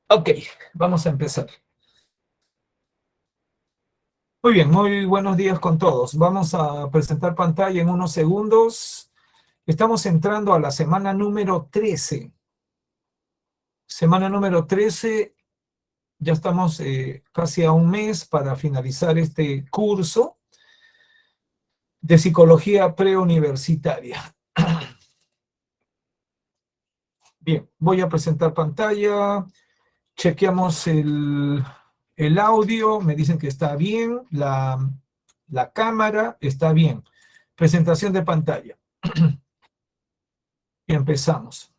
Ok, vamos a empezar. Muy bien, muy buenos días con todos. Vamos a presentar pantalla en unos segundos. Estamos entrando a la semana número 13. Semana número 13, ya estamos casi a un mes para finalizar este curso de psicología preuniversitaria. Bien, voy a presentar pantalla. Chequeamos el audio, me dicen que está bien, la cámara está bien. Presentación de pantalla. Y empezamos.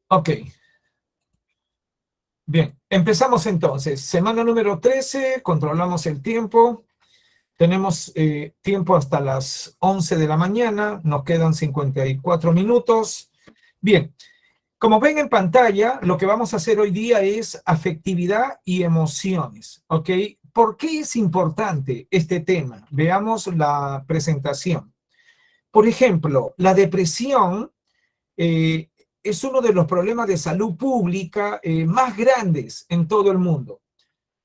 Ok, bien. Empezamos entonces. Semana número 13, controlamos el tiempo. Tenemos tiempo hasta las 11 de la mañana, nos quedan 54 minutos. Bien, como ven en pantalla, lo que vamos a hacer hoy día es afectividad y emociones, ¿ok? ¿Por qué es importante este tema? Veamos la presentación. Por ejemplo, la depresión eh, es uno de los problemas de salud pública más grandes en todo el mundo.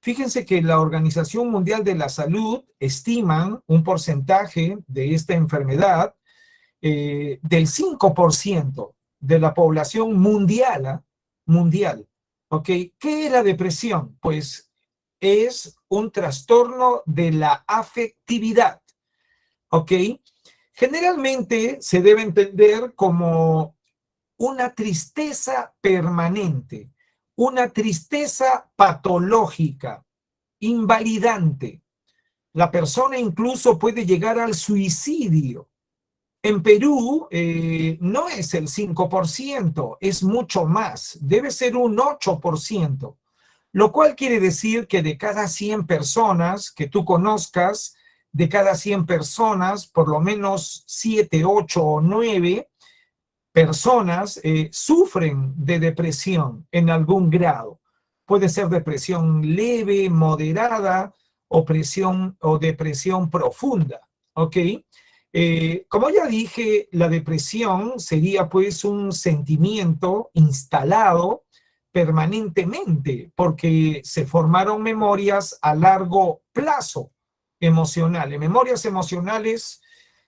Fíjense que la Organización Mundial de la Salud estiman un porcentaje de esta enfermedad del 5% de la población mundial, ¿ah? Mundial. ¿Ok? ¿Qué es la depresión? Pues es un trastorno de la afectividad. ¿Ok? Generalmente se debe entender como una tristeza permanente, una tristeza patológica, invalidante. La persona incluso puede llegar al suicidio. En Perú no es el 5%, es mucho más, debe ser un 8%, lo cual quiere decir que de cada 100 personas que tú conozcas, de cada 100 personas, por lo menos 7, 8 o 9 personas sufren de depresión en algún grado. Puede ser depresión leve, moderada o depresión profunda, ¿ok? Como ya dije, la depresión sería pues un sentimiento instalado permanentemente porque se formaron memorias a largo plazo emocionales, memorias emocionales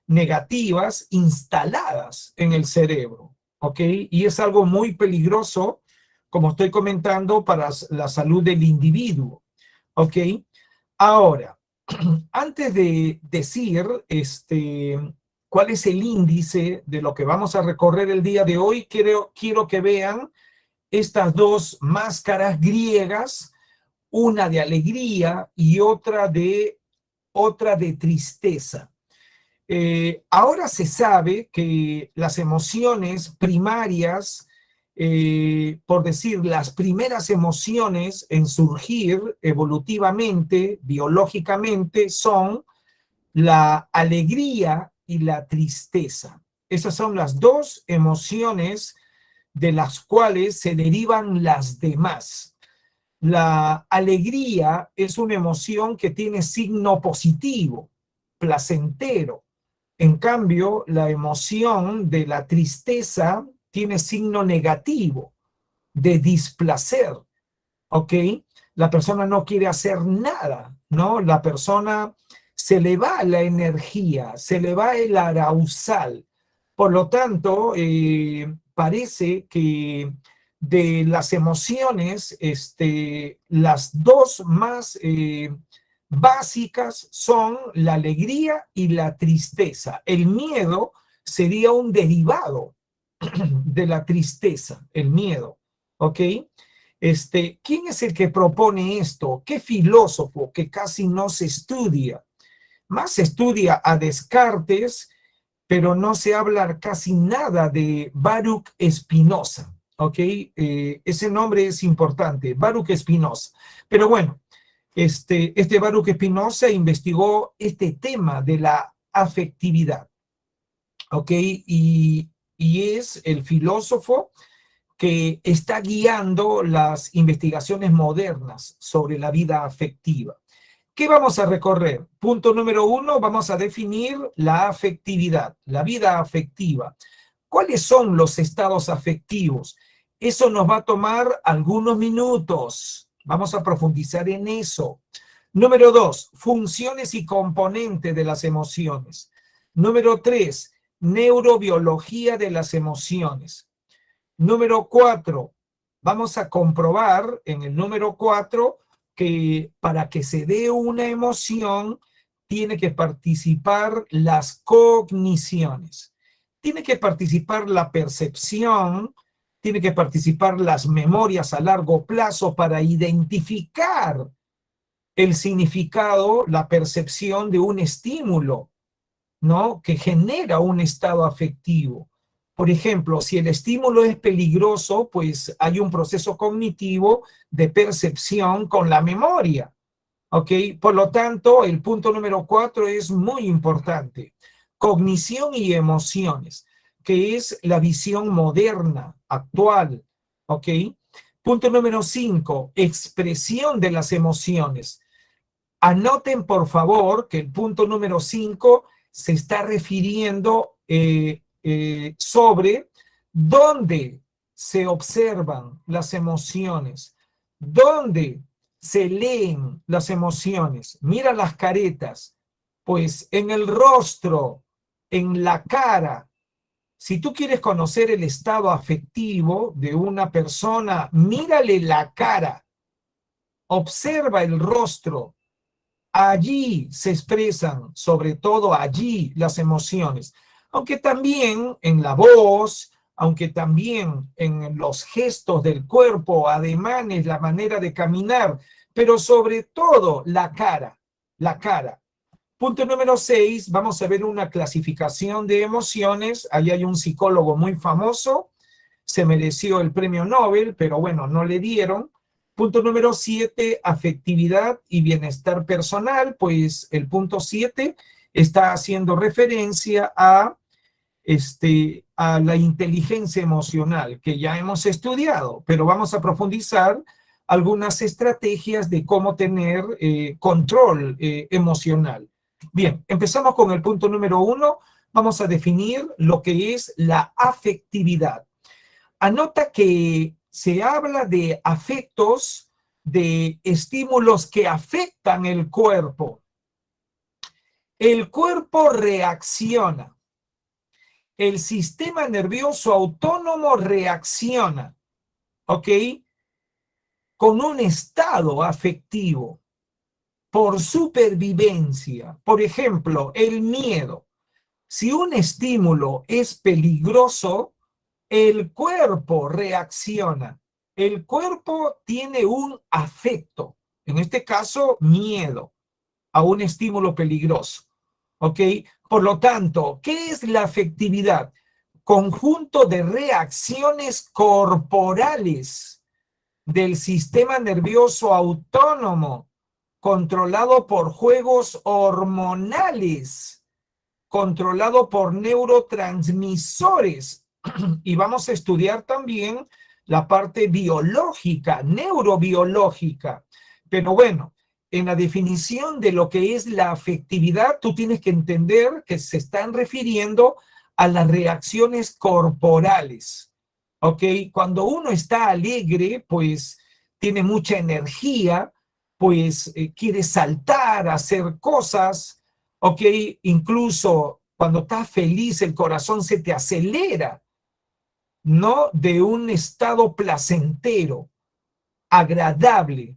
negativas instaladas en el cerebro, ¿ok? Y es algo muy peligroso, como estoy comentando, para la salud del individuo, ¿ok? Ahora, antes de decir cuál es el índice de lo que vamos a recorrer el día de hoy, quiero que vean estas dos máscaras griegas, una de alegría y otra de tristeza. Ahora se sabe que las emociones primarias, por decir, las primeras emociones en surgir evolutivamente, biológicamente, son la alegría y la tristeza. Esas son las dos emociones de las cuales se derivan las demás. La alegría es una emoción que tiene signo positivo, placentero. En cambio, la emoción de la tristeza tiene signo negativo, de displacer, ¿ok? La persona no quiere hacer nada, ¿no? La persona se le va la energía, se le va el arousal. Por lo tanto, parece que de las emociones, las dos más básicas son la alegría y la tristeza. El miedo sería un derivado de la tristeza, el miedo, ¿ok? ¿Quién es el que propone esto? ¿Qué filósofo que casi no se estudia? Más se estudia a Descartes, pero no se habla casi nada de Baruch Spinoza, ¿ok? Ese nombre es importante, Baruch Spinoza. Pero bueno, este Baruch Spinoza investigó este tema de la afectividad, ¿ok? Y es el filósofo que está guiando las investigaciones modernas sobre la vida afectiva. ¿Qué vamos a recorrer? Punto número 1, vamos a definir la afectividad, la vida afectiva. ¿Cuáles son los estados afectivos? Eso nos va a tomar algunos minutos. Vamos a profundizar en eso. Número 2, funciones y componentes de las emociones. Número 3, neurobiología de las emociones. Número 4, vamos a comprobar en el número 4 que para que se dé una emoción tiene que participar las cogniciones, tiene que participar la percepción, tiene que participar las memorias a largo plazo para identificar el significado, la percepción de un estímulo, ¿no? Que genera un estado afectivo. Por ejemplo, si el estímulo es peligroso, pues hay un proceso cognitivo de percepción con la memoria, ¿ok? Por lo tanto, el punto número 4 es muy importante. Cognición y emociones, que es la visión moderna, actual, ¿ok? Punto número 5, expresión de las emociones. Anoten, por favor, que el punto número 5 se está refiriendo sobre dónde se observan las emociones, dónde se leen las emociones. Mira las caretas, pues en el rostro, en la cara. Si tú quieres conocer el estado afectivo de una persona, mírale la cara, observa el rostro. Allí se expresan, sobre todo allí, las emociones. Aunque también en la voz, aunque también en los gestos del cuerpo, ademanes, la manera de caminar, pero sobre todo la cara, la cara. Punto número 6, vamos a ver una clasificación de emociones. Ahí hay un psicólogo muy famoso, se mereció el premio Nobel, pero bueno, no le dieron. Punto número 7, afectividad y bienestar personal, pues el punto 7 está haciendo referencia a la inteligencia emocional que ya hemos estudiado, pero vamos a profundizar algunas estrategias de cómo tener control emocional. Bien, empezamos con el punto número 1. Vamos a definir lo que es la afectividad. Anota que se habla de afectos, de estímulos que afectan el cuerpo. El cuerpo reacciona. El sistema nervioso autónomo reacciona, ¿ok? Con un estado afectivo por supervivencia. Por ejemplo, el miedo. Si un estímulo es peligroso, el cuerpo reacciona. El cuerpo tiene un afecto, en este caso, miedo a un estímulo peligroso. ¿Ok? Por lo tanto, ¿qué es la afectividad? Conjunto de reacciones corporales del sistema nervioso autónomo, controlado por juegos hormonales, controlado por neurotransmisores. Y vamos a estudiar también la parte biológica, neurobiológica. Pero bueno, en la definición de lo que es la afectividad, tú tienes que entender que se están refiriendo a las reacciones corporales. ¿Ok? Cuando uno está alegre, pues tiene mucha energía, pues quiere saltar, hacer cosas, ¿ok? Incluso cuando estás feliz, el corazón se te acelera, ¿no? De un estado placentero, agradable,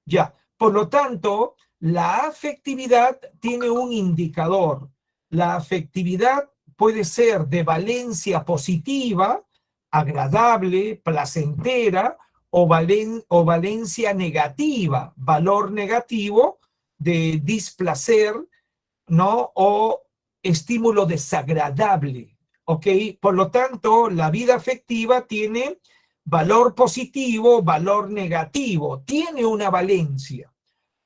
ya. Por lo tanto, la afectividad tiene un indicador. La afectividad puede ser de valencia positiva, agradable, placentera, o valencia negativa, valor negativo de displacer, ¿no? O estímulo desagradable, ¿ok? Por lo tanto, la vida afectiva tiene valor positivo, valor negativo, tiene una valencia,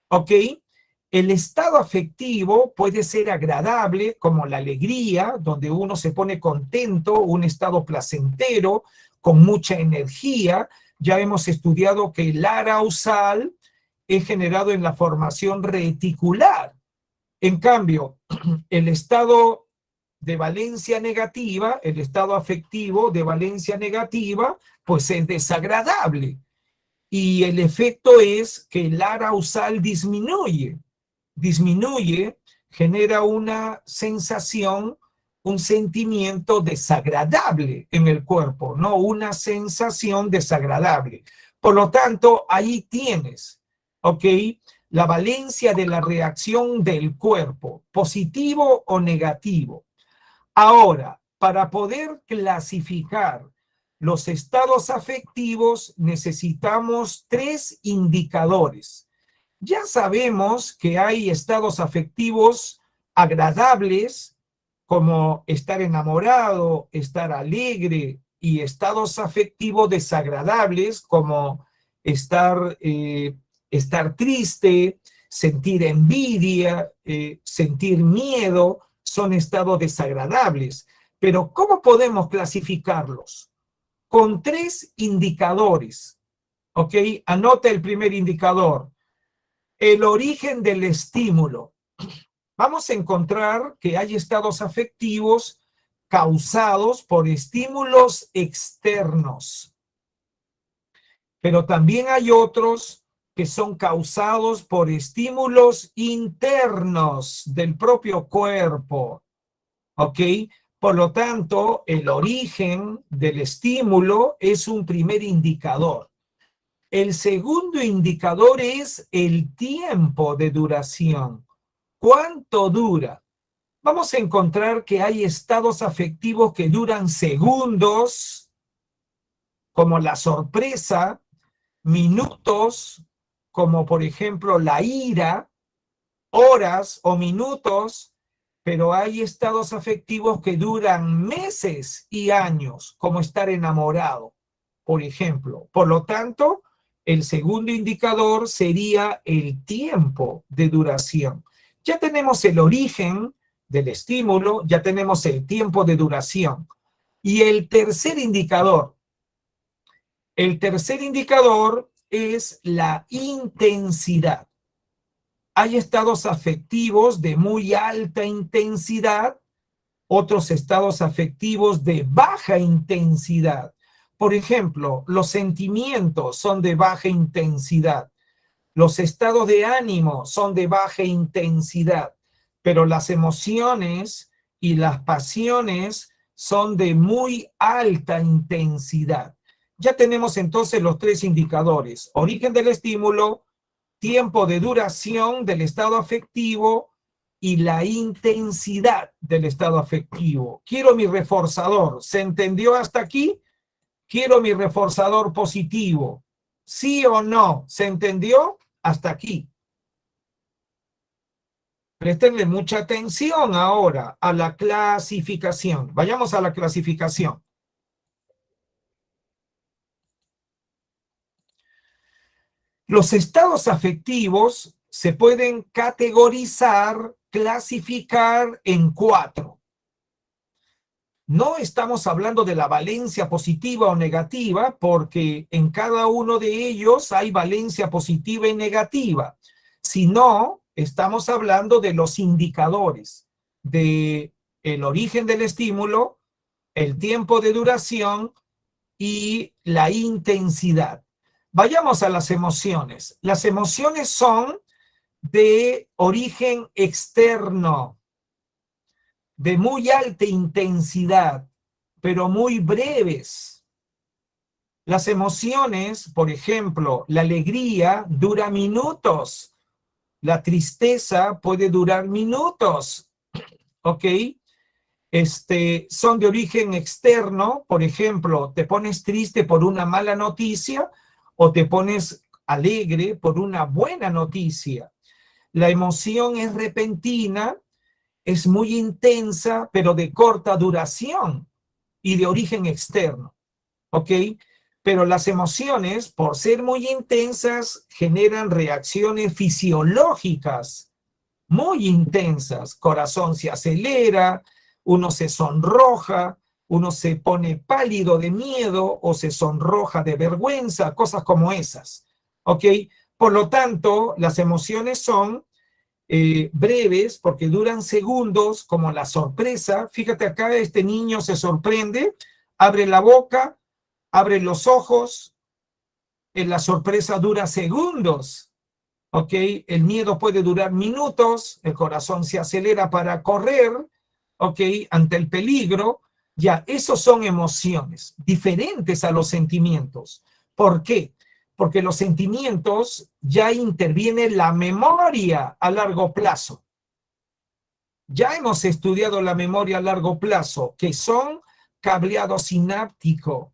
¿ok? El estado afectivo puede ser agradable, como la alegría, donde uno se pone contento, un estado placentero, con mucha energía. Ya hemos estudiado que el arousal es generado en la formación reticular. En cambio, el estado de valencia negativa, el estado afectivo de valencia negativa, pues es desagradable. Y el efecto es que el arousal disminuye, genera una sensación, un sentimiento desagradable en el cuerpo, ¿no? Una sensación desagradable. Por lo tanto, ahí tienes, ¿ok? La valencia de la reacción del cuerpo, positivo o negativo. Ahora, para poder clasificar los estados afectivos, necesitamos 3 indicadores. Ya sabemos que hay estados afectivos agradables, como estar enamorado, estar alegre, y estados afectivos desagradables, como estar triste, sentir envidia, sentir miedo, son estados desagradables. Pero ¿cómo podemos clasificarlos? Con 3 indicadores. ¿Ok? Anota el primer indicador. El origen del estímulo. Vamos a encontrar que hay estados afectivos causados por estímulos externos, pero también hay otros que son causados por estímulos internos del propio cuerpo, ¿ok? Por lo tanto, el origen del estímulo es un primer indicador. El segundo indicador es el tiempo de duración. ¿Cuánto dura? Vamos a encontrar que hay estados afectivos que duran segundos, como la sorpresa, minutos, como por ejemplo la ira, horas o minutos, pero hay estados afectivos que duran meses y años, como estar enamorado, por ejemplo. Por lo tanto, el segundo indicador sería el tiempo de duración. Ya tenemos el origen del estímulo, ya tenemos el tiempo de duración. Y el tercer indicador es la intensidad. Hay estados afectivos de muy alta intensidad, otros estados afectivos de baja intensidad. Por ejemplo, los sentimientos son de baja intensidad, los estados de ánimo son de baja intensidad, pero las emociones y las pasiones son de muy alta intensidad. Ya tenemos entonces los 3 indicadores: origen del estímulo, tiempo de duración del estado afectivo y la intensidad del estado afectivo. Quiero mi reforzador. ¿Se entendió hasta aquí? Quiero mi reforzador positivo. ¿Sí o no? ¿Se entendió? Hasta aquí. Prestenle mucha atención ahora a la clasificación. Vayamos a la clasificación. Los estados afectivos se pueden categorizar, clasificar en 4. No estamos hablando de la valencia positiva o negativa, porque en cada uno de ellos hay valencia positiva y negativa, sino estamos hablando de los indicadores, de el origen del estímulo, el tiempo de duración y la intensidad. Vayamos a las emociones. Las emociones son de origen externo, de muy alta intensidad, pero muy breves. Las emociones, por ejemplo, la alegría dura minutos, la tristeza puede durar minutos, ¿ok? Son de origen externo, por ejemplo, te pones triste por una mala noticia o te pones alegre por una buena noticia. La emoción es repentina, es muy intensa, pero de corta duración y de origen externo, ¿ok? Pero las emociones, por ser muy intensas, generan reacciones fisiológicas muy intensas. Corazón se acelera, uno se sonroja, uno se pone pálido de miedo o se sonroja de vergüenza, cosas como esas, ¿ok? Por lo tanto, las emociones son breves porque duran segundos, como la sorpresa. Fíjate acá, este niño se sorprende, abre la boca, abre los ojos, la sorpresa dura segundos, ¿ok? El miedo puede durar minutos, el corazón se acelera para correr, ¿ok? Ante el peligro. Ya, esos son emociones diferentes a los sentimientos. ¿Por qué? Porque los sentimientos ya interviene la memoria a largo plazo. Ya hemos estudiado la memoria a largo plazo, que son cableado sináptico,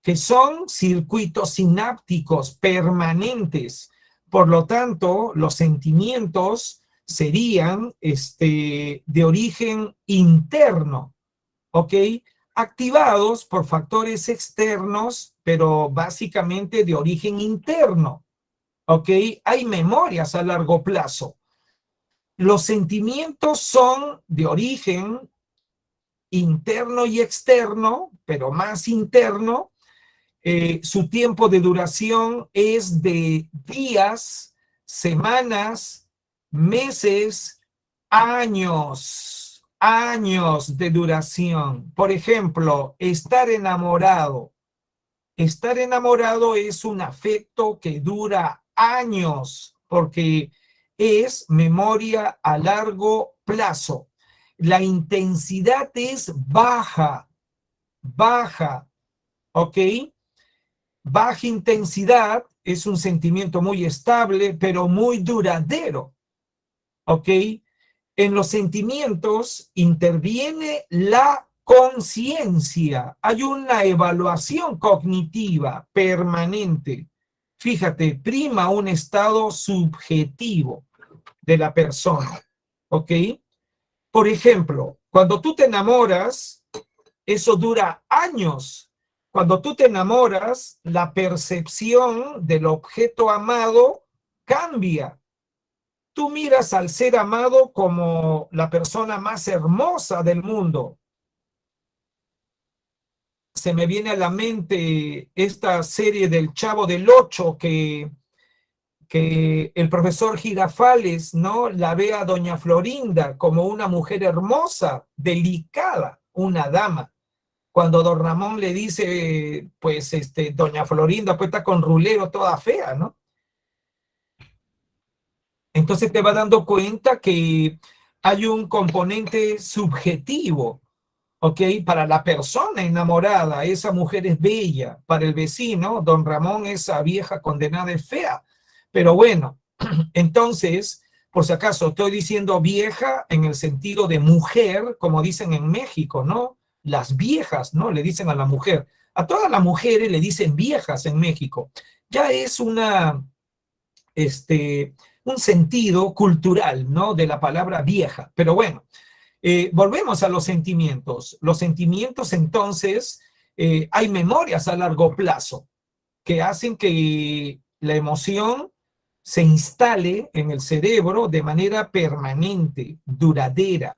que son circuitos sinápticos permanentes. Por lo tanto, los sentimientos serían de origen interno, ¿ok? Activados por factores externos, pero básicamente de origen interno, ¿ok? Hay memorias a largo plazo. Los sentimientos son de origen interno y externo, pero más interno. Su tiempo de duración es de días, semanas, meses, años, años de duración. Por ejemplo, estar enamorado. Estar enamorado es un afecto que dura años porque es memoria a largo plazo. La intensidad es baja, baja, ¿ok? Baja intensidad es un sentimiento muy estable, pero muy duradero, ¿ok? En los sentimientos interviene la conciencia. Hay una evaluación cognitiva permanente. Fíjate, prima un estado subjetivo de la persona, ¿ok? Por ejemplo, cuando tú te enamoras, eso dura años. Cuando tú te enamoras, la percepción del objeto amado cambia. Tú miras al ser amado como la persona más hermosa del mundo. Se me viene a la mente esta serie del Chavo del Ocho que el profesor Girafales, ¿no? La ve a doña Florinda como una mujer hermosa, delicada, una dama. Cuando don Ramón le dice, pues, doña Florinda, pues está con rulero toda fea, ¿no? Entonces te vas dando cuenta que hay un componente subjetivo, ¿ok? Para la persona enamorada, esa mujer es bella. Para el vecino, don Ramón, esa vieja condenada es fea. Pero bueno, entonces, por si acaso, estoy diciendo vieja en el sentido de mujer, como dicen en México, ¿no? Las viejas, ¿no? Le dicen a la mujer. A todas las mujeres le dicen viejas en México. Ya es un sentido cultural, ¿no? De la palabra vieja. Pero bueno, volvemos a los sentimientos. Los sentimientos, entonces, hay memorias a largo plazo que hacen que la emoción se instale en el cerebro de manera permanente, duradera.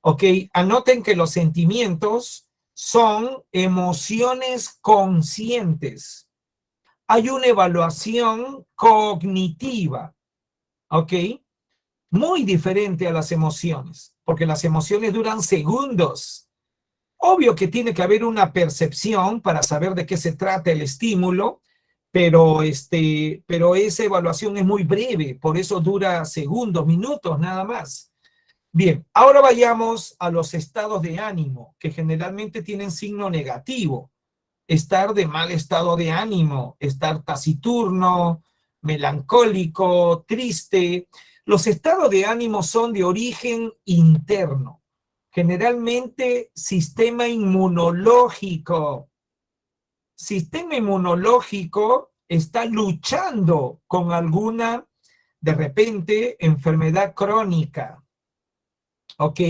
¿Ok? Anoten que los sentimientos son emociones conscientes. Hay una evaluación cognitiva, ¿ok? Muy diferente a las emociones, porque las emociones duran segundos. Obvio que tiene que haber una percepción para saber de qué se trata el estímulo, pero esa evaluación es muy breve, por eso dura segundos, minutos nada más. Bien, ahora vayamos a los estados de ánimo, que generalmente tienen signo negativo. Estar de mal estado de ánimo, estar taciturno, melancólico, triste. Los estados de ánimo son de origen interno, generalmente sistema inmunológico. Sistema inmunológico está luchando con alguna, de repente, enfermedad crónica, ¿ok?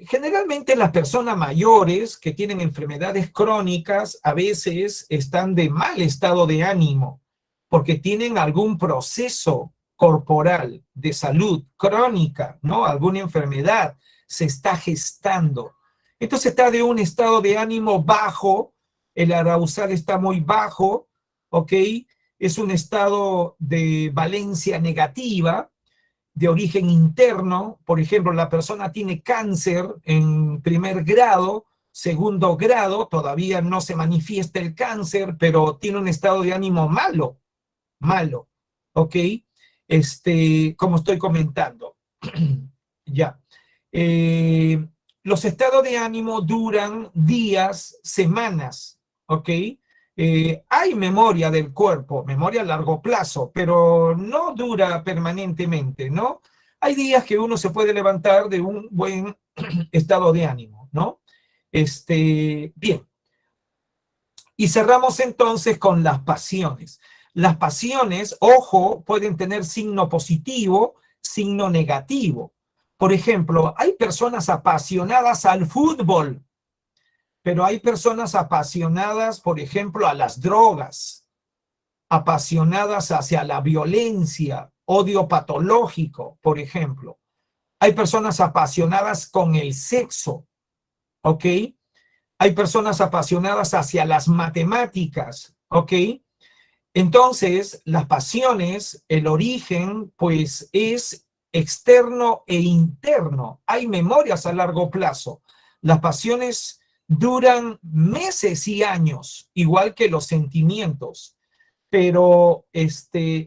Generalmente las personas mayores que tienen enfermedades crónicas a veces están de mal estado de ánimo porque tienen algún proceso corporal de salud crónica, ¿no? Alguna enfermedad se está gestando. Entonces está de un estado de ánimo bajo, el arousal está muy bajo, ¿ok? es un estado de valencia negativa, de origen interno. Por ejemplo, la persona tiene cáncer en primer grado, segundo grado, todavía no se manifiesta el cáncer, pero tiene un estado de ánimo malo, malo, ¿ok? Como estoy comentando. Ya. Eh, los estados de ánimo duran días, semanas, ¿ok? Hay memoria del cuerpo, memoria a largo plazo, pero no dura permanentemente, ¿no? Hay días que uno se puede levantar de un buen estado de ánimo, ¿no? Bien. Y cerramos entonces con las pasiones. Las pasiones, ojo, pueden tener signo positivo, signo negativo. Por ejemplo, hay personas apasionadas al fútbol, pero hay personas apasionadas, por ejemplo, a las drogas, apasionadas hacia la violencia, odio patológico, por ejemplo. Hay personas apasionadas con el sexo, ¿ok? Hay personas apasionadas hacia las matemáticas, ¿ok? Entonces, las pasiones, el origen, pues es externo e interno. Hay memorias a largo plazo. Las pasiones duran meses y años, igual que los sentimientos, pero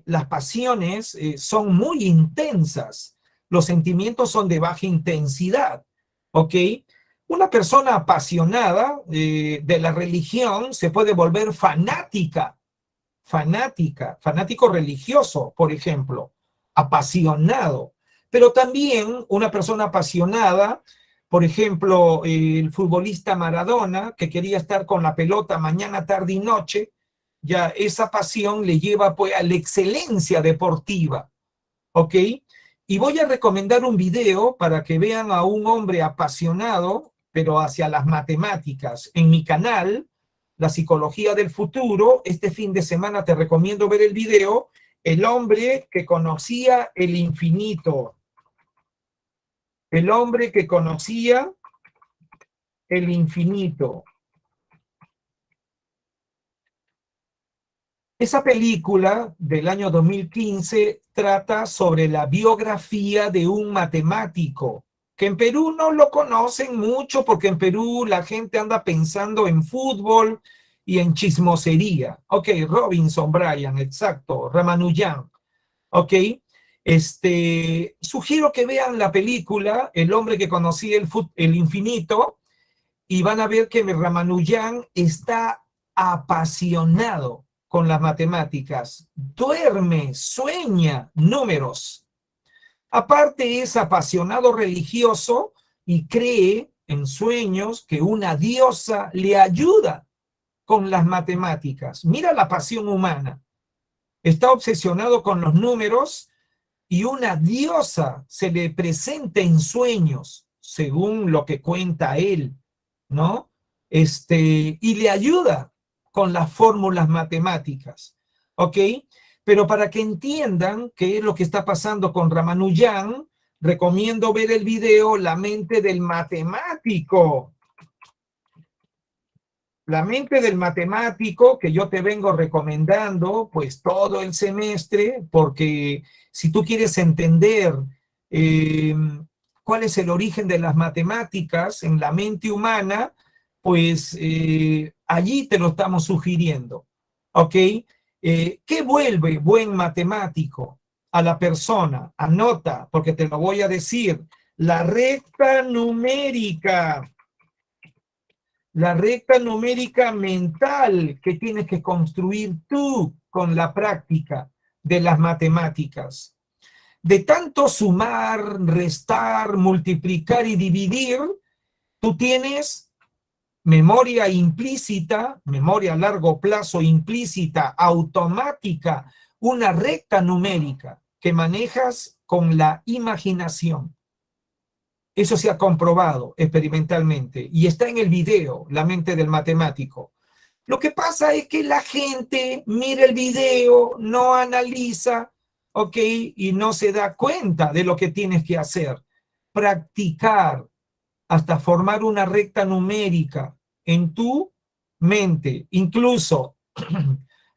las pasiones son muy intensas. Los sentimientos son de baja intensidad, ¿ok? Una persona apasionada de la religión se puede volver fanático religioso, por ejemplo, apasionado. Pero también una persona apasionada, por ejemplo, el futbolista Maradona, que quería estar con la pelota mañana, tarde y noche, ya esa pasión le lleva pues a la excelencia deportiva, ¿ok? Y voy a recomendar un video para que vean a un hombre apasionado, pero hacia las matemáticas. En mi canal, La Psicología del Futuro, este fin de semana te recomiendo ver el video, El hombre que conocía el infinito. El hombre que conocía el infinito. Esa película del año 2015 trata sobre la biografía de un matemático, que en Perú no lo conocen mucho porque en Perú la gente anda pensando en fútbol y en chismosería. Ok, Robinson Bryan, exacto, Ramanujan, ok. Sugiero que vean la película El hombre que conocía el infinito y van a ver que Ramanujan está apasionado con las matemáticas, duerme, sueña números. Aparte es apasionado religioso y cree en sueños que una diosa le ayuda con las matemáticas. Mira la pasión humana. Está obsesionado con los números y una diosa se le presenta en sueños, según lo que cuenta él, ¿no? Y le ayuda con las fórmulas matemáticas, ¿ok? Pero para que entiendan qué es lo que está pasando con Ramanujan, recomiendo ver el video La mente del matemático. La mente del matemático, que yo te vengo recomendando, pues todo el semestre, porque si tú quieres entender eh, cuál es el origen de las matemáticas en la mente humana, pues allí te lo estamos sugiriendo, ¿ok? ¿Qué vuelve buen matemático a la persona? Anota, porque te lo voy a decir, la recta numérica. La recta numérica mental que tienes que construir tú con la práctica de las matemáticas. De tanto sumar, restar, multiplicar y dividir, tú tienes memoria implícita, memoria a largo plazo implícita, automática, una recta numérica que manejas con la imaginación. Eso se ha comprobado experimentalmente y está en el video, La mente del matemático. Lo que pasa es que la gente mira el video, no analiza, ¿ok? Y no se da cuenta de lo que tienes que hacer. Practicar hasta formar una recta numérica en tu mente. Incluso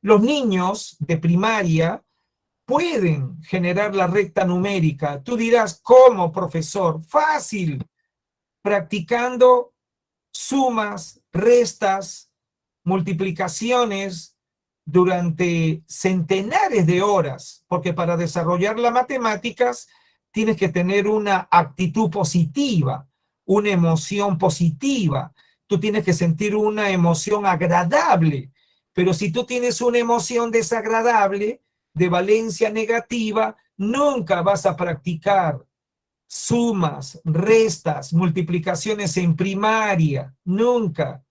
Los niños de primaria pueden generar la recta numérica. Tú dirás, ¿cómo, profesor? Fácil, practicando sumas, restas, multiplicaciones durante centenares de horas, porque para desarrollar las matemáticas tienes que tener una actitud positiva, una emoción positiva. Tú tienes que sentir una emoción agradable, pero si tú tienes una emoción desagradable, de valencia negativa, nunca vas a practicar sumas, restas, multiplicaciones en primaria, nunca.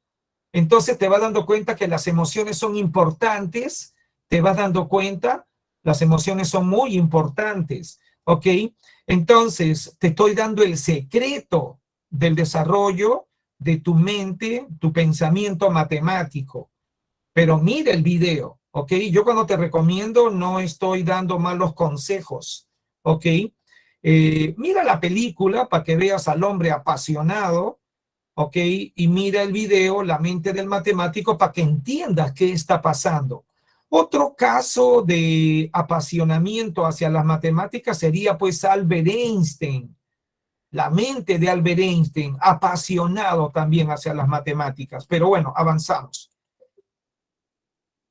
Entonces te vas dando cuenta que las emociones son importantes, te vas dando cuenta, las emociones son muy importantes, ¿ok? Entonces te estoy dando el secreto del desarrollo de tu mente, tu pensamiento matemático. Pero mira el video, ¿ok? Yo cuando te recomiendo no estoy dando malos consejos, ¿ok? Mira la película para que veas al hombre apasionado, ¿ok? Y mira el video, La mente del matemático, para que entiendas qué está pasando. Otro caso de apasionamiento hacia las matemáticas sería pues Albert Einstein, la mente de Albert Einstein, apasionado también hacia las matemáticas. Pero bueno, avanzamos.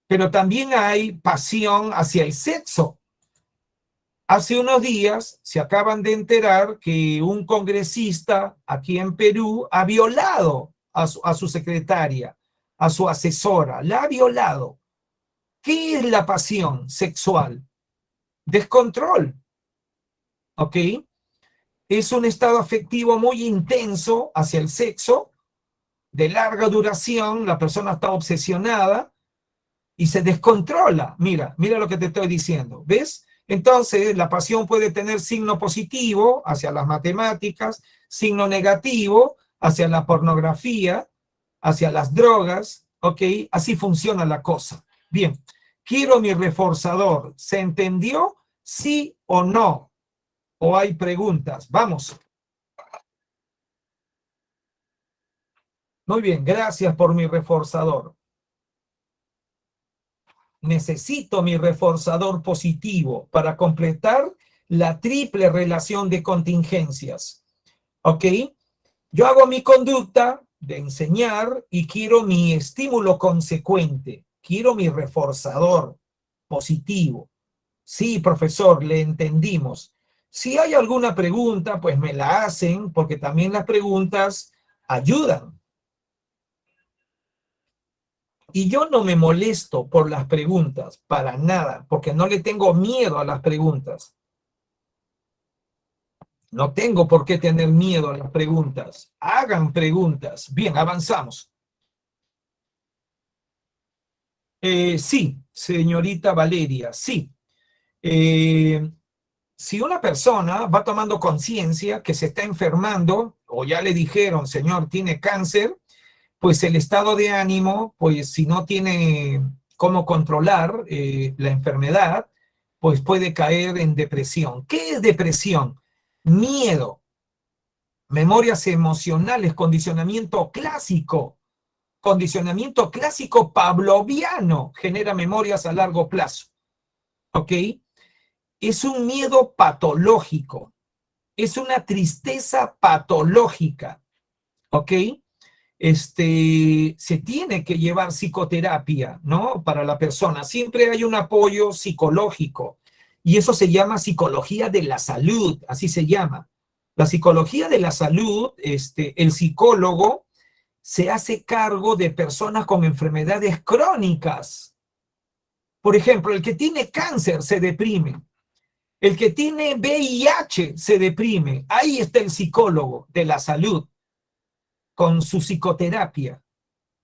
Pero también hay pasión hacia el sexo. Hace unos días se acaban de enterar que un congresista aquí en Perú ha violado a su secretaria, a su asesora, la ha violado. ¿Qué es la pasión sexual? Descontrol, ¿ok? Es un estado afectivo muy intenso hacia el sexo, de larga duración, la persona está obsesionada y se descontrola. Mira, mira lo que te estoy diciendo, ¿ves? Entonces, la pasión puede tener signo positivo hacia las matemáticas, signo negativo hacia la pornografía, hacia las drogas, ¿ok? Así funciona la cosa. Bien, quiero mi reforzador. ¿Se entendió? ¿Sí o no? ¿O hay preguntas? Vamos. Muy bien, gracias por mi reforzador. Necesito mi reforzador positivo para completar la triple relación de contingencias. ¿Ok? Yo hago mi conducta de enseñar y quiero mi estímulo consecuente. Quiero mi reforzador positivo. Sí, profesor, le entendimos. Si hay alguna pregunta, pues me la hacen, porque también las preguntas ayudan. Y yo no me molesto por las preguntas, para nada, porque no le tengo miedo a las preguntas. No tengo por qué tener miedo a las preguntas. Hagan preguntas. Bien, avanzamos. Sí, señorita Valeria, sí. Si una persona va tomando conciencia que se está enfermando, o ya le dijeron, señor, tiene cáncer, pues el estado de ánimo, pues si no tiene cómo controlar la enfermedad, pues puede caer en depresión. ¿Qué es depresión? Miedo, memorias emocionales, condicionamiento clásico pavloviano, genera memorias a largo plazo, ¿ok? Es un miedo patológico, es una tristeza patológica, ¿ok? Se tiene que llevar psicoterapia, ¿no? Para la persona. Siempre hay un apoyo psicológico y eso se llama psicología de la salud, así se llama. La psicología de la salud, el psicólogo se hace cargo de personas con enfermedades crónicas. Por ejemplo, el que tiene cáncer se deprime. El que tiene VIH se deprime. Ahí está el psicólogo de la salud con su psicoterapia.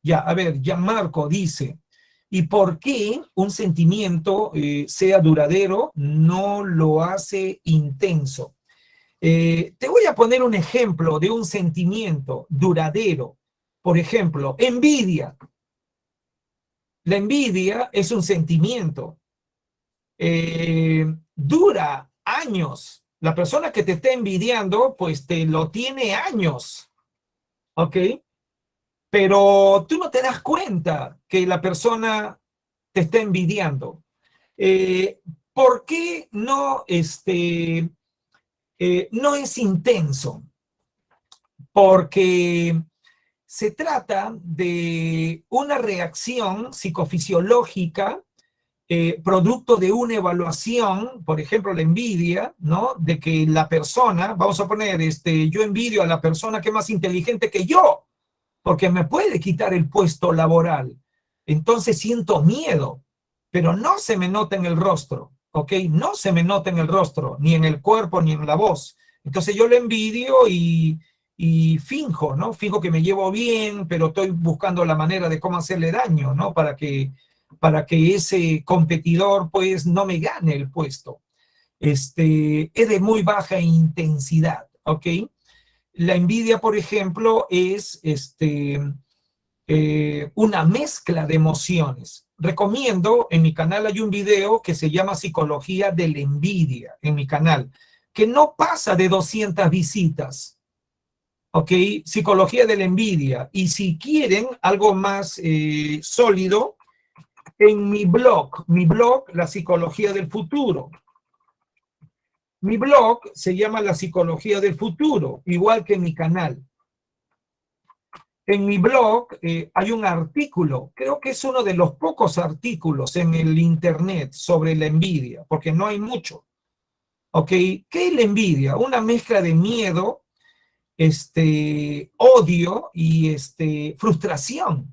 Ya, a ver, Gianmarco dice, ¿y por qué un sentimiento sea duradero no lo hace intenso? Te voy a poner un ejemplo de un sentimiento duradero. Por ejemplo, envidia. La envidia es un sentimiento. Dura años. La persona que te está envidiando, pues te lo tiene años. ¿Ok? Pero tú no te das cuenta que la persona te está envidiando. ¿Por qué no, no es intenso? Porque se trata de una reacción psicofisiológica producto de una evaluación, por ejemplo, la envidia, ¿no? De que la persona, vamos a poner, yo envidio a la persona que es más inteligente que yo, porque me puede quitar el puesto laboral. Entonces siento miedo, pero no se me nota en el rostro, ¿ok? No se me nota en el rostro, ni en el cuerpo, ni en la voz. Entonces yo lo envidio y finjo, ¿no? Finjo que me llevo bien, pero estoy buscando la manera de cómo hacerle daño, ¿no? Para que ese competidor, pues, no me gane el puesto. Es de muy baja intensidad, ¿ok? La envidia, por ejemplo, es una mezcla de emociones. Recomiendo, en mi canal hay un video que se llama Psicología de la Envidia, en mi canal, que no pasa de 200 visitas, ¿ok? Psicología de la Envidia. Y si quieren algo más sólido, en mi blog, La Psicología del Futuro. Mi blog se llama La Psicología del Futuro, igual que mi canal. En mi blog hay un artículo, creo que es uno de los pocos artículos en el internet sobre la envidia, porque no hay mucho. ¿Ok? ¿Qué es la envidia? Una mezcla de miedo, odio y frustración.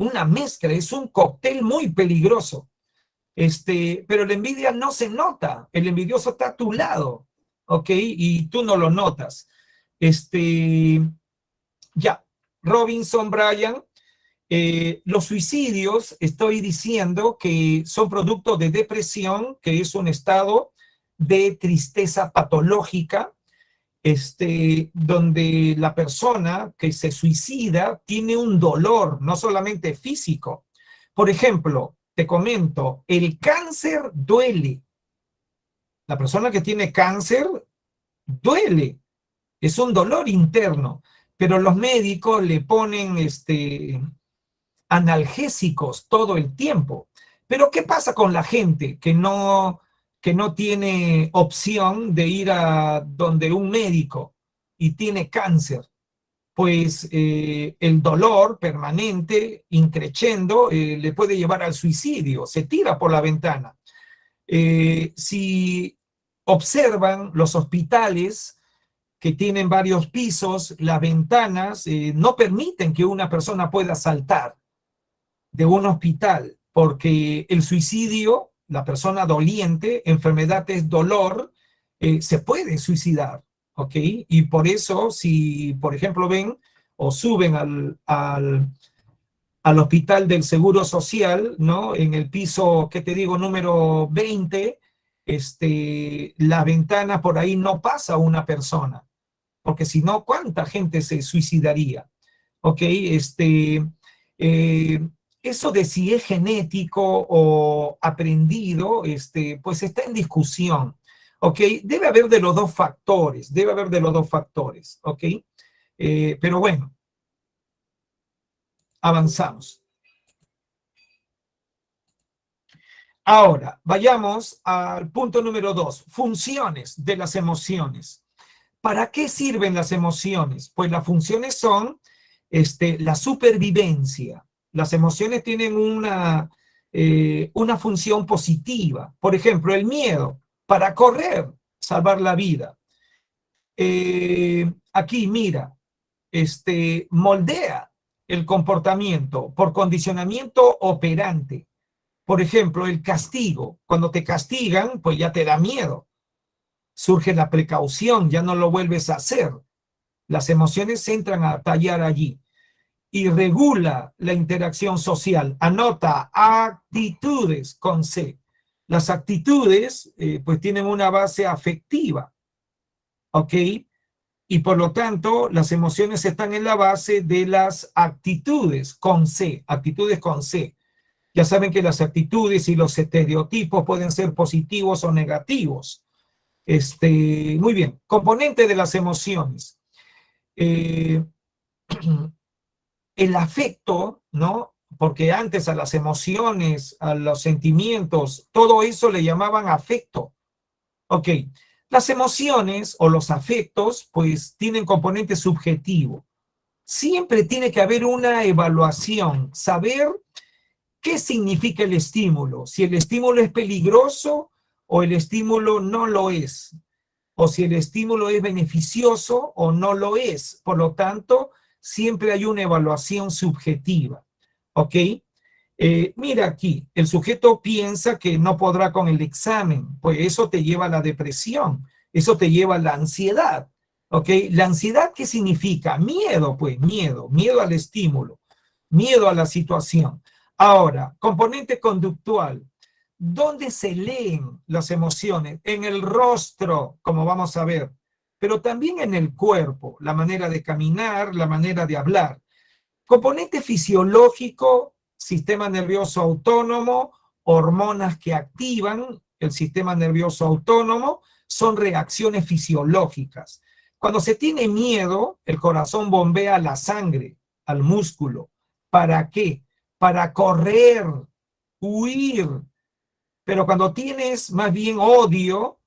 Una mezcla, es un cóctel muy peligroso. Pero la envidia no se nota, el envidioso está a tu lado, ¿ok? Y tú no lo notas. Ya, Robinson Bryan, los suicidios, estoy diciendo que son producto de depresión, que es un estado de tristeza patológica, donde la persona que se suicida tiene un dolor, no solamente físico. Por ejemplo, te comento, el cáncer duele. La persona que tiene cáncer duele, es un dolor interno, pero los médicos le ponen analgésicos todo el tiempo. Pero ¿qué pasa con la gente que no tiene opción de ir a donde un médico y tiene cáncer? Pues el dolor permanente, increciendo, le puede llevar al suicidio, se tira por la ventana. Si observan los hospitales que tienen varios pisos, las ventanas no permiten que una persona pueda saltar de un hospital, porque el suicidio, la persona doliente, enfermedad es dolor, se puede suicidar, ¿ok? Y por eso, si por ejemplo ven o suben al hospital del Seguro Social, ¿no? En el piso, ¿qué te digo? Número 20, la ventana por ahí no pasa una persona, porque si no, ¿cuánta gente se suicidaría? ¿Ok? Eh, eso de si es genético o aprendido, pues está en discusión. ¿Ok? Debe haber de los dos factores, debe haber de los dos factores. ¿Ok? Pero bueno, avanzamos. Ahora, vayamos al punto número 2, funciones de las emociones. ¿Para qué sirven las emociones? Pues las funciones son la supervivencia. Las emociones tienen una función positiva. Por ejemplo, el miedo, para correr, salvar la vida. Aquí, mira, moldea el comportamiento por condicionamiento operante. Por ejemplo, el castigo. Cuando te castigan, pues ya te da miedo. Surge la precaución, ya no lo vuelves a hacer. Las emociones entran a tallar allí. Y regula la interacción social. Anota actitudes con C. Las actitudes, pues tienen una base afectiva. ¿Ok? Y por lo tanto, las emociones están en la base de las actitudes con C. Actitudes con C. Ya saben que las actitudes y los estereotipos pueden ser positivos o negativos. Muy bien, componente de las emociones. El afecto, ¿no? porque antes a las emociones, a los sentimientos, todo eso le llamaban afecto. Ok, las emociones o los afectos, pues tienen componente subjetivo. Siempre tiene que haber una evaluación, saber qué significa el estímulo, si el estímulo es peligroso o el estímulo no lo es, o si el estímulo es beneficioso o no lo es. Por lo tanto, siempre hay una evaluación subjetiva. ¿Ok? Mira aquí, el sujeto piensa que no podrá con el examen, pues eso te lleva a la depresión, eso te lleva a la ansiedad. ¿Ok? La ansiedad, ¿qué significa? Miedo, pues, miedo al estímulo, miedo a la situación. Ahora, componente conductual. ¿Dónde se leen las emociones? En el rostro, como vamos a ver, pero también en el cuerpo, la manera de caminar, la manera de hablar. Componente fisiológico, sistema nervioso autónomo, hormonas que activan el sistema nervioso autónomo, son reacciones fisiológicas. Cuando se tiene miedo, el corazón bombea la sangre al músculo. ¿Para qué? Para correr, huir. Pero cuando tienes más bien odio,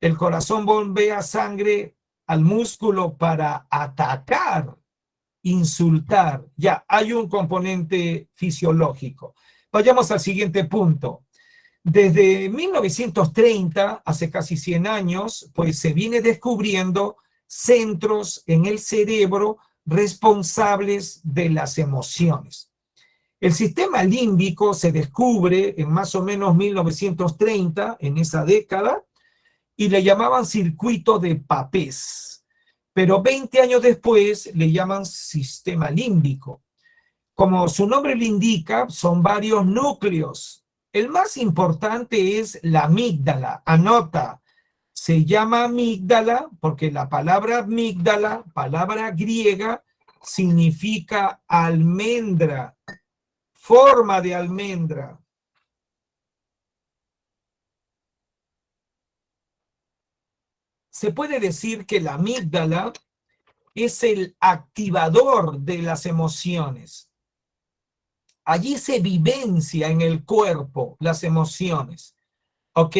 el corazón bombea sangre al músculo para atacar, insultar. Ya, hay un componente fisiológico. Vayamos al siguiente punto. Desde 1930, hace casi 100 años, pues se viene descubriendo centros en el cerebro responsables de las emociones. El sistema límbico se descubre en más o menos 1930, en esa década, y le llamaban circuito de Papez. Pero 20 años después le llaman sistema límbico. Como su nombre le indica, son varios núcleos. El más importante es la amígdala. Anota, se llama amígdala porque la palabra amígdala, palabra griega, significa almendra, forma de almendra. Se puede decir que la amígdala es el activador de las emociones. Allí se vivencia en el cuerpo las emociones, ¿ok?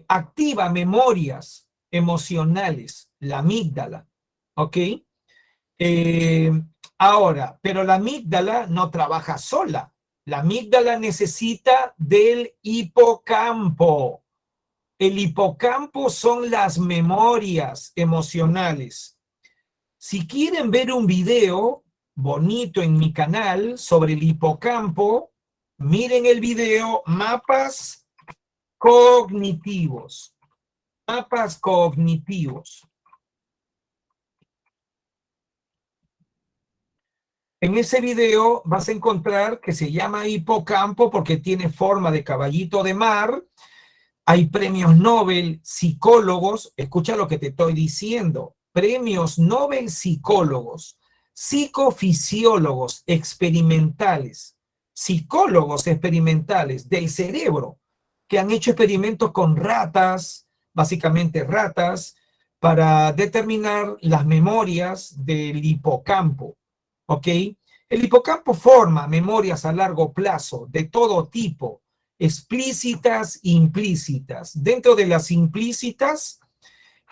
Activa memorias emocionales, la amígdala, ¿ok? Eh, Ahora, pero la amígdala no trabaja sola. La amígdala necesita del hipocampo. El hipocampo son las memorias emocionales. Si quieren ver un video bonito en mi canal sobre el hipocampo, miren el video Mapas Cognitivos. Mapas cognitivos. En ese video vas a encontrar que se llama hipocampo porque tiene forma de caballito de mar. Hay premios Nobel, psicólogos, escucha lo que te estoy diciendo, premios Nobel psicólogos, psicofisiólogos experimentales, psicólogos experimentales del cerebro, que han hecho experimentos con ratas, básicamente ratas, para determinar las memorias del hipocampo, ¿ok? El hipocampo forma memorias a largo plazo de todo tipo, explícitas e implícitas. Dentro de las implícitas,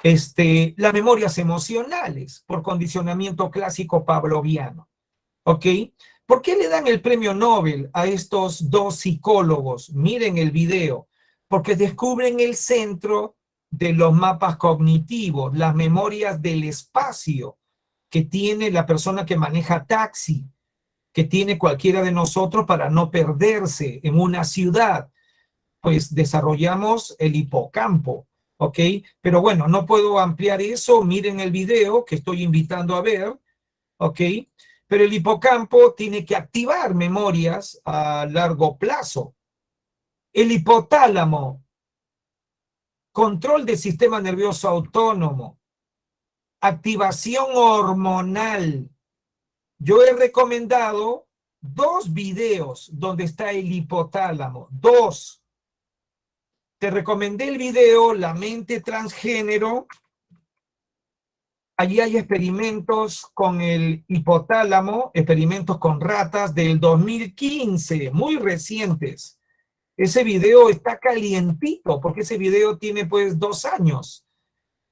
las memorias emocionales por condicionamiento clásico pavloviano. ¿Ok? ¿Por qué le dan el premio Nobel a estos dos psicólogos? Miren el video. Porque descubren el centro de los mapas cognitivos, las memorias del espacio que tiene la persona que maneja taxi, que tiene cualquiera de nosotros para no perderse en una ciudad. Pues desarrollamos el hipocampo, ¿ok? Pero bueno, no puedo ampliar eso, miren el video que estoy invitando a ver, ¿ok? Pero el hipocampo tiene que activar memorias a largo plazo. El hipotálamo, control del sistema nervioso autónomo, activación hormonal. Yo he recomendado 2 videos donde está el hipotálamo, 2. Te recomendé el video La mente transgénero Allí hay experimentos con el hipotálamo, experimentos con ratas del 2015, muy recientes. Ese video está calientito, porque ese video tiene pues 2 años.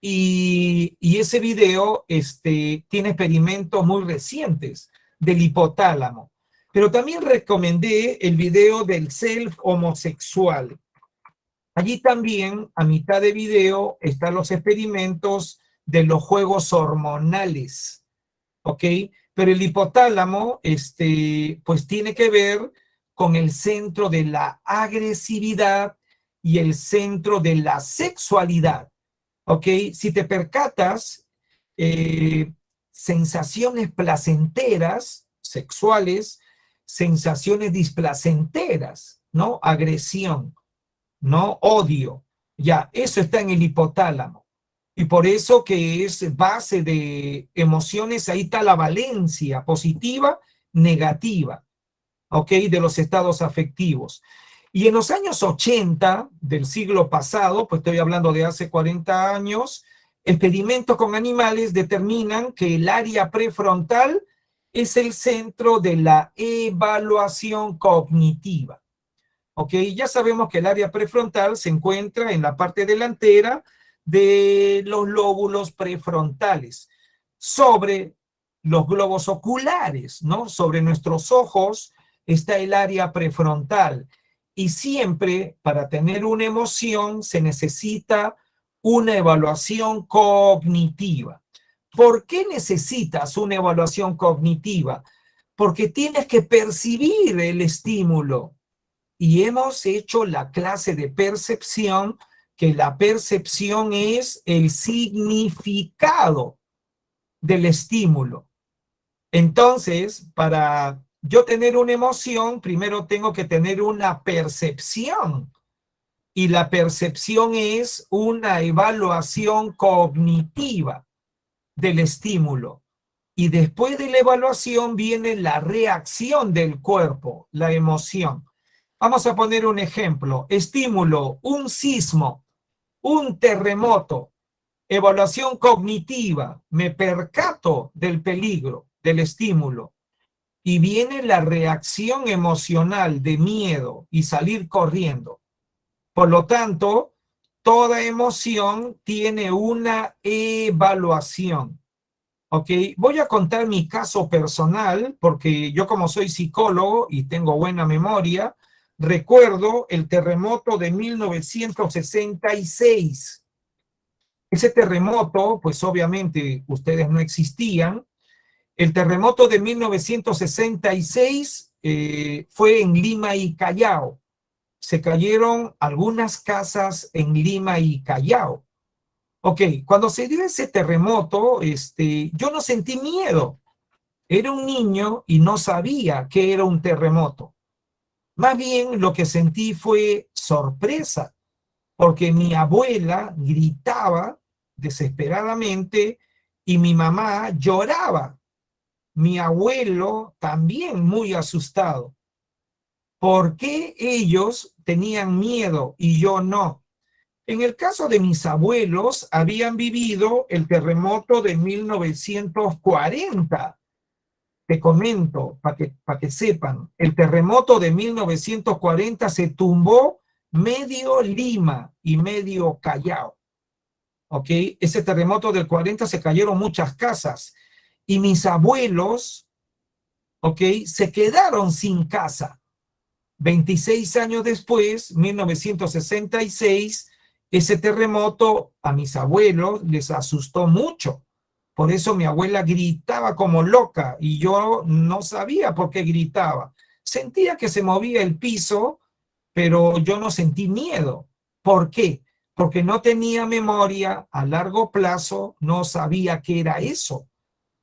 Y ese video tiene experimentos muy recientes del hipotálamo. Pero también recomendé el video del self homosexual. Allí también, a mitad de video, están los experimentos de los juegos hormonales, ¿ok? Pero el hipotálamo, pues tiene que ver con el centro de la agresividad y el centro de la sexualidad, ¿ok? Si te percatas, sensaciones placenteras, sexuales, sensaciones displacenteras, ¿no? Agresión, ¿no? Odio. Ya, eso está en el hipotálamo. Y por eso que es base de emociones, ahí está la valencia positiva, negativa, ¿ok? De los estados afectivos. Y en los años 80 del siglo pasado, pues estoy hablando de hace 40 años, experimentos con animales determinan que el área prefrontal es el centro de la evaluación cognitiva. ¿Ok? Ya sabemos que el área prefrontal se encuentra en la parte delantera de los lóbulos prefrontales, sobre los globos oculares, ¿no? Sobre nuestros ojos está el área prefrontal. Y siempre para tener una emoción se necesita una evaluación cognitiva. ¿Por qué necesitas una evaluación cognitiva? Porque tienes que percibir el estímulo. Y hemos hecho la clase de percepción, que la percepción es el significado del estímulo. Entonces, para yo tener una emoción, primero tengo que tener una percepción. Y la percepción es una evaluación cognitiva del estímulo. Y después de la evaluación viene la reacción del cuerpo, la emoción. Vamos a poner un ejemplo. Estímulo, un sismo, un terremoto, evaluación cognitiva, me percato del peligro, del estímulo, y viene la reacción emocional de miedo y salir corriendo. Por lo tanto, toda emoción tiene una evaluación. ¿Ok? Voy a contar mi caso personal, porque yo como soy psicólogo y tengo buena memoria, recuerdo el terremoto de 1966. Ese terremoto, pues obviamente ustedes no existían. El terremoto de 1966 fue en Lima y Callao. Se cayeron algunas casas en Lima y Callao. Ok, cuando se dio ese terremoto, yo no sentí miedo. Era un niño y no sabía que era un terremoto. Más bien lo que sentí fue sorpresa, porque mi abuela gritaba desesperadamente y mi mamá lloraba. Mi abuelo también muy asustado. ¿Por qué ellos tenían miedo y yo no? En el caso de mis abuelos, habían vivido el terremoto de 1940. Te comento, para que sepan, el terremoto de 1940 se tumbó medio Lima y medio Callao. ¿Ok? Ese terremoto del 40 se cayeron muchas casas y mis abuelos, ¿ok? Se quedaron sin casa. 26 años después, 1966, ese terremoto a mis abuelos les asustó mucho. Por eso mi abuela gritaba como loca y yo no sabía por qué gritaba. Sentía que se movía el piso, pero yo no sentí miedo. ¿Por qué? Porque no tenía memoria a largo plazo, no sabía qué era eso,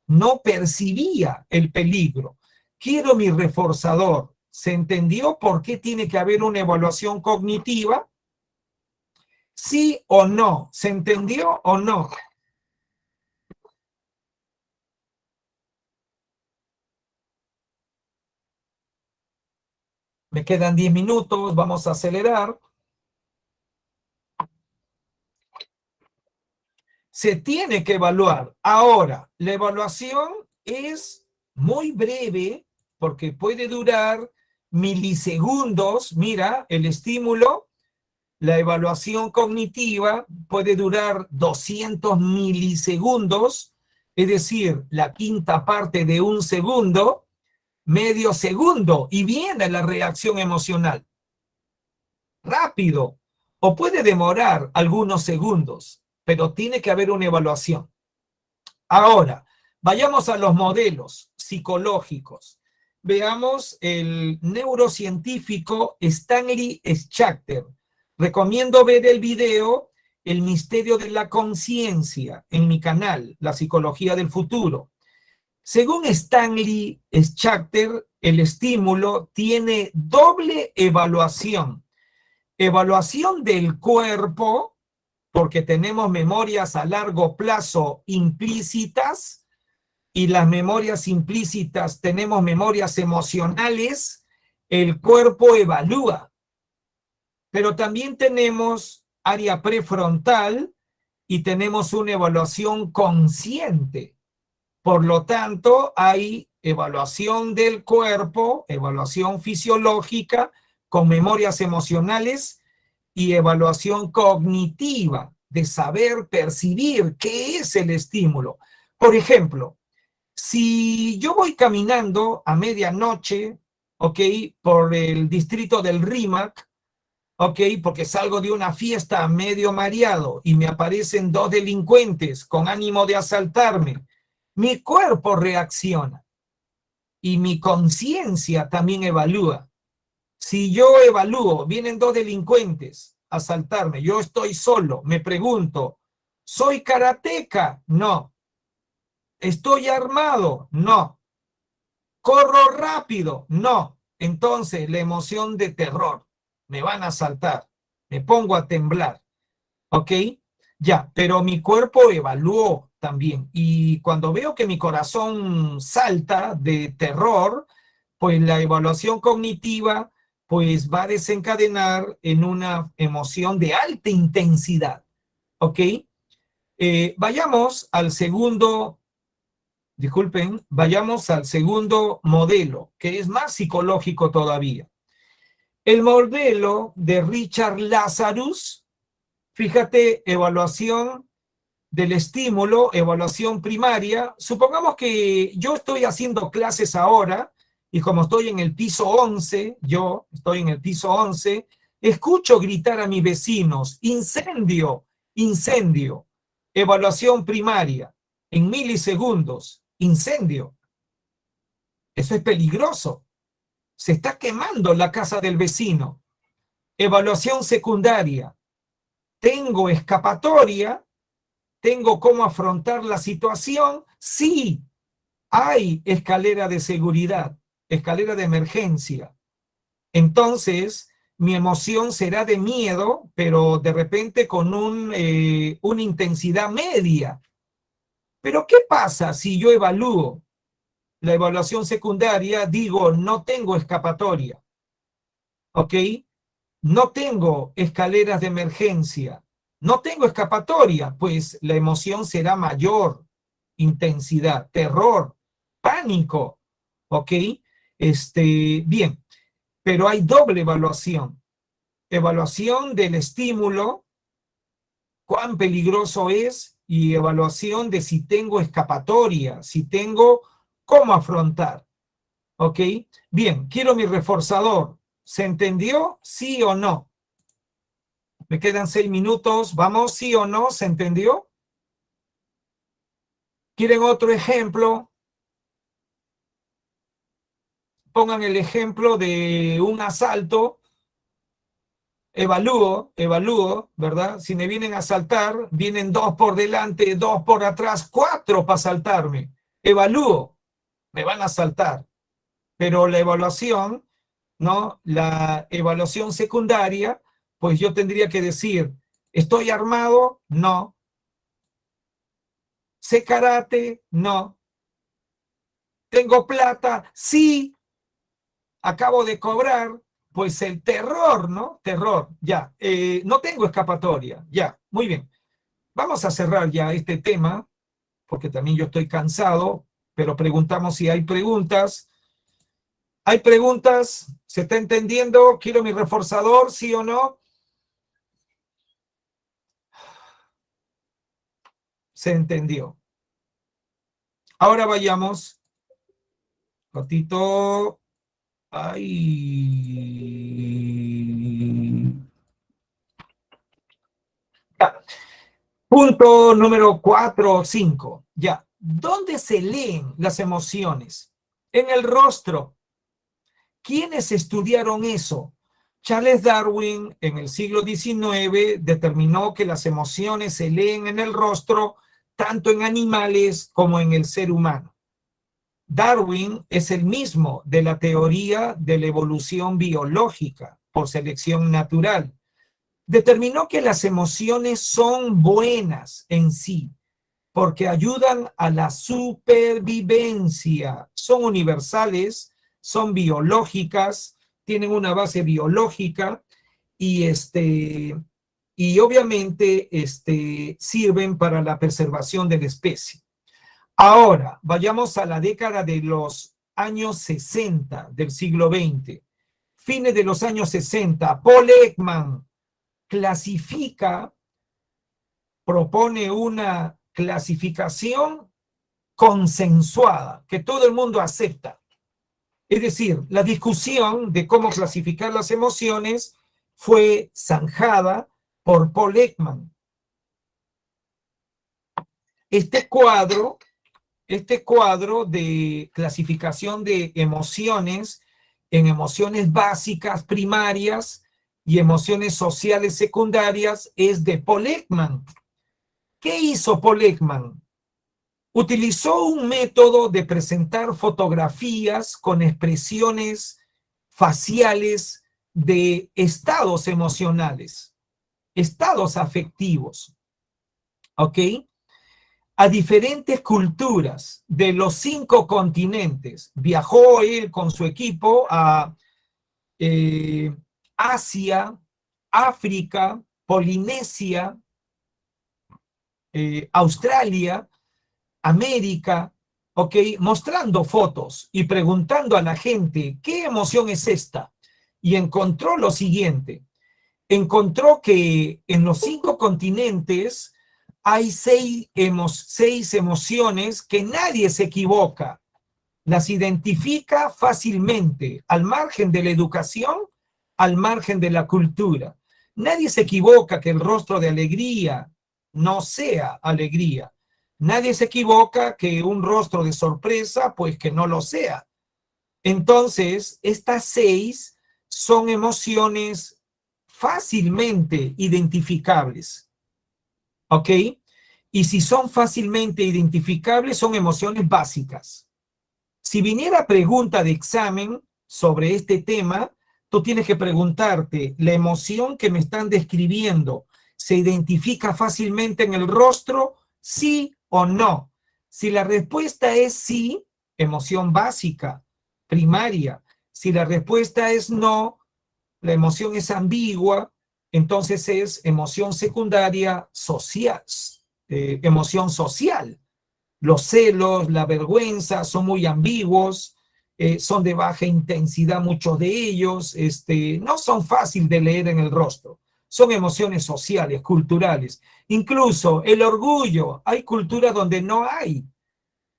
no percibía el peligro. Quiero mi reforzador. ¿Se entendió por qué tiene que haber una evaluación cognitiva? ¿Sí o no? ¿Se entendió o no? Me quedan 10 minutos, vamos a acelerar. se tiene que evaluar. Ahora, la evaluación es muy breve porque puede durar milisegundos. Mira, el estímulo, la evaluación cognitiva puede durar 200 milisegundos, es decir, la quinta parte de un segundo, medio segundo, y viene la reacción emocional. Rápido, o puede demorar algunos segundos, pero tiene que haber una evaluación. Ahora, vayamos a los modelos psicológicos. Veamos el neurocientífico Stanley Schachter. Recomiendo ver el video El misterio de la conciencia en mi canal, La Psicología del Futuro. Según Stanley Schachter, el estímulo tiene doble evaluación. Evaluación del cuerpo, porque tenemos memorias a largo plazo implícitas, y las memorias implícitas tenemos memorias emocionales, el cuerpo evalúa. Pero también tenemos área prefrontal y tenemos una evaluación consciente. Por lo tanto, hay evaluación del cuerpo, evaluación fisiológica con memorias emocionales y evaluación cognitiva de saber percibir qué es el estímulo. Por ejemplo, si yo voy caminando a medianoche, ¿ok? Por el distrito del Rímac, ¿ok? Porque salgo de una fiesta medio mareado y me aparecen dos delincuentes con ánimo de asaltarme, mi cuerpo reacciona y mi conciencia también evalúa. Si yo evalúo, vienen dos delincuentes a asaltarme, yo estoy solo, me pregunto, ¿soy karateca? No. ¿Estoy armado? No. ¿Corro rápido? No. Entonces, la emoción de terror, me van a asaltar, me pongo a temblar, ¿ok? Ya, pero mi cuerpo evaluó también. Y cuando veo que mi corazón salta de terror, pues la evaluación cognitiva pues va a desencadenar en una emoción de alta intensidad, ¿ok? Vayamos al segundo, disculpen, vayamos al segundo modelo, que es más psicológico todavía. El modelo de Richard Lazarus, fíjate, evaluación del estímulo, evaluación primaria. Supongamos que yo estoy haciendo clases ahora y como estoy en el piso 11, yo estoy en el piso 11, escucho gritar a mis vecinos, incendio, incendio, evaluación primaria, en milisegundos, incendio. Eso es peligroso. Se está quemando la casa del vecino. Evaluación secundaria. Tengo escapatoria, tengo cómo afrontar la situación. Sí, hay escalera de seguridad, escalera de emergencia. Entonces, mi emoción será de miedo, pero de repente con una intensidad media. Pero ¿qué pasa si yo evalúo la evaluación secundaria? Digo, no tengo escapatoria, ¿ok? No tengo escaleras de emergencia, no tengo escapatoria, pues la emoción será mayor, intensidad, terror, pánico, ¿ok? Bien, pero hay doble evaluación. Evaluación del estímulo, cuán peligroso es, y evaluación de si tengo escapatoria, si tengo cómo afrontar, ¿ok? Bien, quiero mi reforzador. ¿Se entendió? ¿Sí o no? Me quedan 6 minutos. Vamos, ¿sí o no? ¿Se entendió? ¿Quieren otro ejemplo? Pongan el ejemplo de un asalto. Evalúo, ¿verdad? Si me vienen a asaltar, vienen dos por delante, dos por atrás, cuatro para asaltarme. Evalúo, me van a asaltar. Pero la evaluación, ¿no? La evaluación secundaria, pues yo tendría que decir, ¿estoy armado? No. ¿Sé karate? No. ¿Tengo plata? Sí. Acabo de cobrar, pues el terror, ¿no? Terror, ya. No tengo escapatoria, ya. Muy bien. Vamos a cerrar ya este tema, porque también yo estoy cansado, pero preguntamos si hay preguntas. ¿Hay preguntas? ¿Se está entendiendo? ¿Quiero mi reforzador? ¿Sí o no? Se entendió. Ahora vayamos. Ratito. Ay. Ya. Punto número 4 o 5. Ya. ¿Dónde se leen las emociones? En el rostro. ¿Quiénes estudiaron eso? Charles Darwin en el siglo XIX determinó que las emociones se leen en el rostro tanto en animales como en el ser humano. Darwin es el mismo de la teoría de la evolución biológica por selección natural. Determinó que las emociones son buenas en sí porque ayudan a la supervivencia. Son universales, son biológicas, tienen una base biológica y, y obviamente sirven para la preservación de la especie. Ahora, vayamos a la década de los años 60 del siglo XX. Fines de los años 60, Paul Ekman clasifica, propone una clasificación consensuada, que todo el mundo acepta. Es decir, la discusión de cómo clasificar las emociones fue zanjada por Paul Ekman. Este cuadro de clasificación de emociones en emociones básicas primarias y emociones sociales secundarias es de Paul Ekman. ¿Qué hizo Paul Ekman? Utilizó un método de presentar fotografías con expresiones faciales de estados emocionales, estados afectivos, ¿ok? A diferentes culturas de los 5 continentes. Viajó él con su equipo a Asia, África, Polinesia, Australia, América, ¿ok? Mostrando fotos y preguntando a la gente, ¿qué emoción es esta? Y encontró lo siguiente, encontró que en los 5 continentes hay 6 emociones que nadie se equivoca, las identifica fácilmente, al margen de la educación, al margen de la cultura. Nadie se equivoca que el rostro de alegría no sea alegría. Nadie se equivoca que un rostro de sorpresa, pues que no lo sea. Entonces, estas 6 son emociones fácilmente identificables, ¿ok? Y si son fácilmente identificables, son emociones básicas. Si viniera pregunta de examen sobre este tema, tú tienes que preguntarte, ¿la emoción que me están describiendo se identifica fácilmente en el rostro? ¿Sí o no? Si la respuesta es sí, emoción básica, primaria. Si la respuesta es no, la emoción es ambigua, entonces es emoción secundaria social, emoción social. Los celos, la vergüenza son muy ambiguos, son de baja intensidad muchos de ellos, no son fáciles de leer en el rostro. Son emociones sociales, culturales. Incluso el orgullo, hay culturas donde no hay.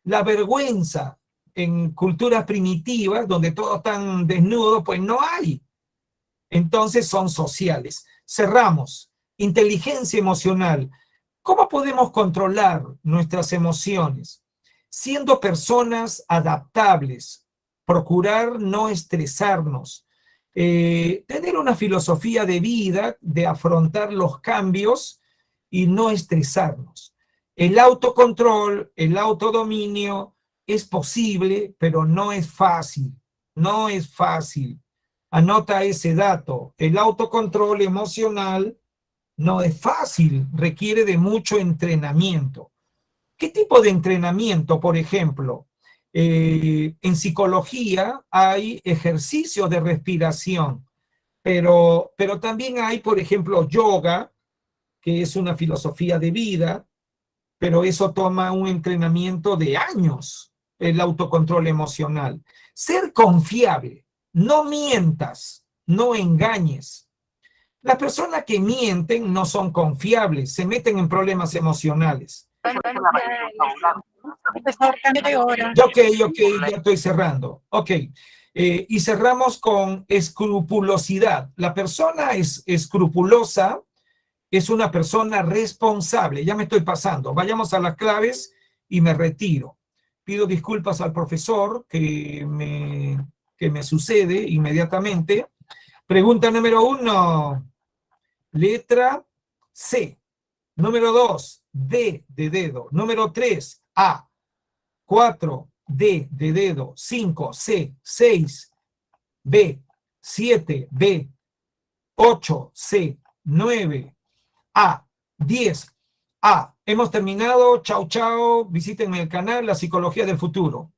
La vergüenza, en culturas primitivas, donde todos están desnudos, pues no hay. Entonces son sociales. Cerramos. Inteligencia emocional. ¿Cómo podemos controlar nuestras emociones? Siendo personas adaptables, procurar no estresarnos, tener una filosofía de vida de afrontar los cambios y no estresarnos. El autocontrol, el autodominio es posible, pero no es fácil. No es fácil. Anota ese dato. El autocontrol emocional no es fácil, requiere de mucho entrenamiento. ¿Qué tipo de entrenamiento? Por ejemplo, en psicología hay ejercicios de respiración, pero también hay, por ejemplo, yoga, que es una filosofía de vida, pero eso toma un entrenamiento de años, el autocontrol emocional. Ser confiable, no mientas, no engañes. Las personas que mienten no son confiables, se meten en problemas emocionales. Profesor, cambio de hora. Ok, ya estoy cerrando. Ok, y cerramos con escrupulosidad. La persona es escrupulosa, es una persona responsable. Ya me estoy pasando. Vayamos a las claves y me retiro. Pido disculpas al profesor que me sucede inmediatamente. Pregunta número 1, letra C. Número 2, D de dedo. Número 3, A. 4, D de dedo. 5, C. 6, B. 7, B. 8, C. 9, A. 10, A. Hemos terminado. Chao, chao. Visítenme el canal La Psicología del Futuro.